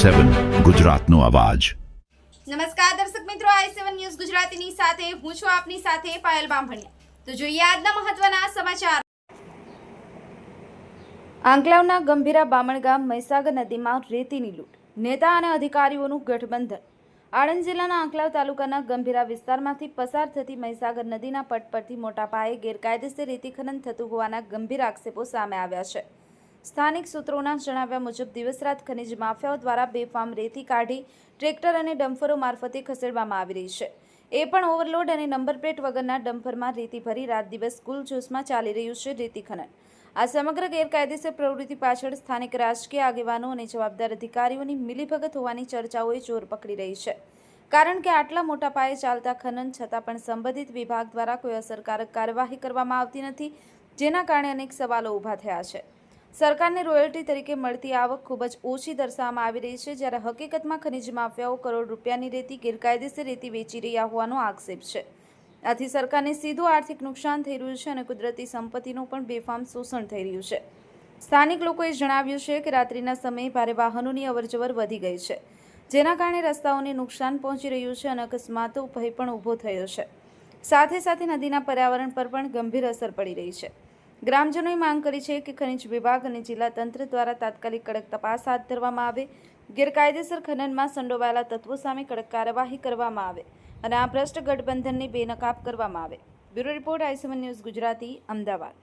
i7 ગુજરાતનો અવાજ। નમસ્કાર દર્શક મિત્રો, i7 ન્યૂઝ ગુજરાતીની સાથે હું છું આપની સાથે પાયલ બામભણિયા। તો જોઈએ આજના મહત્વના સમાચાર। આંકલાવના ગંભીરા બામણગામ મહીસાગર નદીમાં રેતીની લૂંટ, નેતા અને અધિકારીઓનું ગઠબંધન। આણંદ જિલ્લાના આંકલાવ તાલુકાના ગંભીરા વિસ્તારમાંથી પસાર થતી મહીસાગર નદીના પટ પરથી મોટા પાયે ગેરકાયદેસર રેતી ખનન થતું હોવાના ગંભીર આક્ષેપો સામે આવ્યા છે। સ્થાનિક સૂત્રોના જણાવ્યા મુજબ દિવસ રાત ખનીજ માફિયાઓ દ્વારા બેફામ રેતી કાઢી ટ્રેક્ટર અને ડમ્પરો મારફતે ખસેડવામાં આવી રહી છે। એ પણ ઓવરલોડ અને નંબર પ્લેટ વગરના ડમ્પરમાં રેતી ભરી રાત દિવસ ગુલજોશમાં ચાલી રહ્યું છે રેતી ખનન। આ સમગ્ર ગેરકાયદેસર પ્રવૃત્તિ પાછળ સ્થાનિક રાજકીય આગેવાનો અને જવાબદાર અધિકારીઓની મિલીભગત હોવાની ચર્ચાઓએ જોર પકડી રહી છે, કારણ કે આટલા મોટા પાયે ચાલતા ખનન છતાં પણ સંબંધિત વિભાગ દ્વારા કોઈ અસરકારક કાર્યવાહી કરવામાં આવતી નથી, જેના કારણે અનેક સવાલો ઊભા થયા છે। સરકારને રોયલ્ટી તરીકે મળતી આવક ખૂબ જ ઓછી દર્શાવવામાં આવી રહી છે, જ્યારે હકીકતમાં ખનીજ માફિયાઓ કરોડ રૂપિયાની રેતી ગેરકાયદેસર રેતી વેચી રહ્યા હોવાનો આક્ષેપ છે। આથી સરકારને સીધું આર્થિક નુકસાન થઈ રહ્યું છે અને કુદરતી સંપત્તિનું પણ બેફામ શોષણ થઈ રહ્યું છે। સ્થાનિક લોકોએ જણાવ્યું છે કે રાત્રિના સમયે ભારે વાહનોની અવરજવર વધી ગઈ છે, જેના કારણે રસ્તાઓને નુકસાન પહોંચી રહ્યું છે અને અકસ્માતો ભય પણ ઊભો થયો છે। સાથે સાથે નદીના પર્યાવરણ પર પણ ગંભીર અસર પડી રહી છે। ગ્રામજનોએ માંગ કરી છે કે ખનિજ વિભાગ અને જિલ્લા તંત્ર દ્વારા તાત્કાલિક કડક તપાસ હાથ ધરવામાં આવે, ગેરકાયદેસર ખનનમાં સંડોવાયેલા તત્વો સામે કડક કાર્યવાહી કરવામાં આવે અને આ ભ્રષ્ટ ગઠબંધનને બેનકાબ કરવામાં આવે। Bureau report i7 news Gujarati, Ahmedabad.